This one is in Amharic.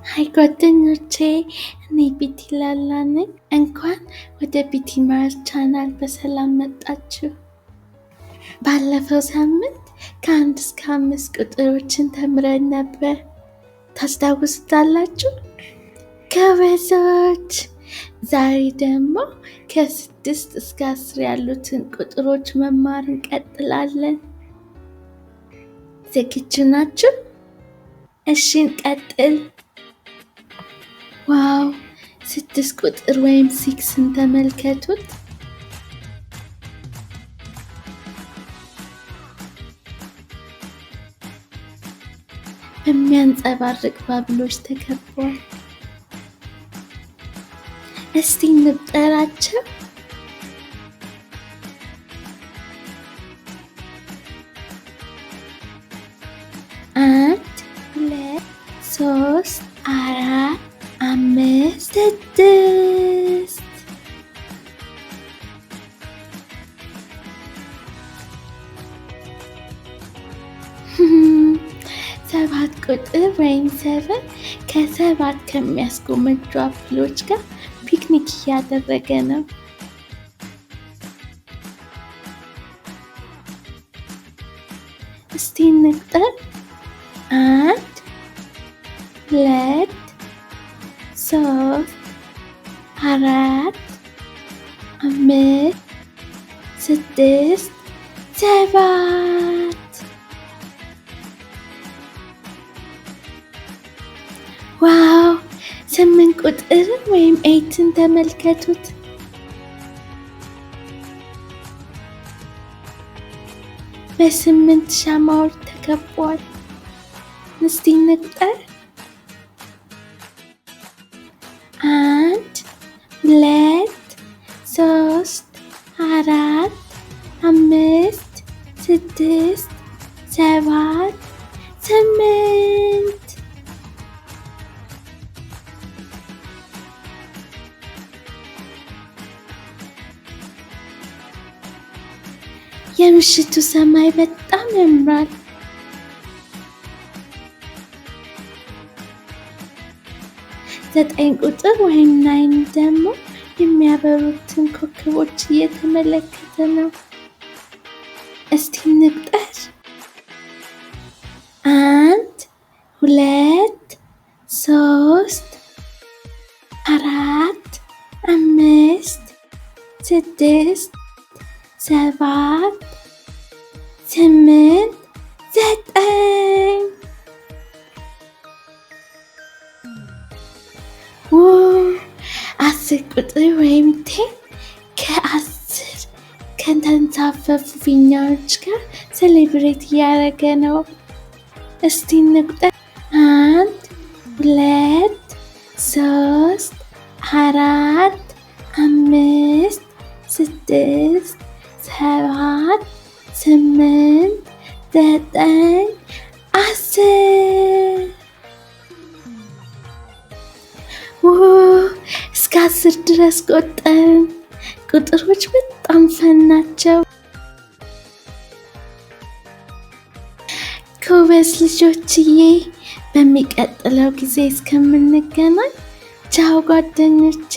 ሃይ ጓደኞቼ፣ እኔ ቢቲ ላላ ነኝ። እንኳን ወደ ቢቲ ማር ቻናል በሰላም መጣችሁ። ባለፈው ሳምንት ከ1 እስከ 5 ቁጥሮችን ተምረን ነበር። ታስታውሱታላችሁ? ጎበዞች! ዛሬ ደግሞ ከ6 እስከ 10 ያሉትን ቁጥሮች መማር እንቀጥላለን። ዝግጁ ናችሁ? እሺ እንቀጥል። ዋው! 6 ቁጥር ወይም 6ን ተመልከቱት። በሚያንጸባርቅ ባብሎች ተከቧል። እስቲ እንቁጠራቸው። 1 2 3 4 5 6 7 ቁጥር ወይም 7 ከ7 ከሚያስጎመጁ አፕሎች ጋር ፒክኒክ እያደረገ ነው። እስቲ እንቁጠር። 1 2 3 4 5 6 7 ዋው! 8 ቁጥርን ወይም 8ን ተመልከቱት። በ8 ሻማዎች ተከቧል። እስቲ እንቁጠር። 1 2 3 4 5 6 7 8 የምሽቱ ሰማይ በጣም ያምራል። ዘጠኝ ቁጥር ወይም 9 ደግሞ የሚያበሩትን ኮከቦች እየተመለከተ ነው። እስቲ እንቁጠር። 1 2 3 4 5 6 7 8 9 10 ቁጥር ወይም 10 ከ10 ከተንሳፈፉ ፊኛዎች ጋር ሴሌብሬት እያደረገ ነው። እስቲ እንቁጠር። 1 2 3 4 5 6 7 8 9 10 እስከ 10 ድረስ ቆጠርን። ቁጥሮች በጣም ፈን ናቸው። ጎበዝ ልጆችዬ፣ በሚቀጥለው ጊዜ እስከምንገናኝ ቻው ጓደኞቼ።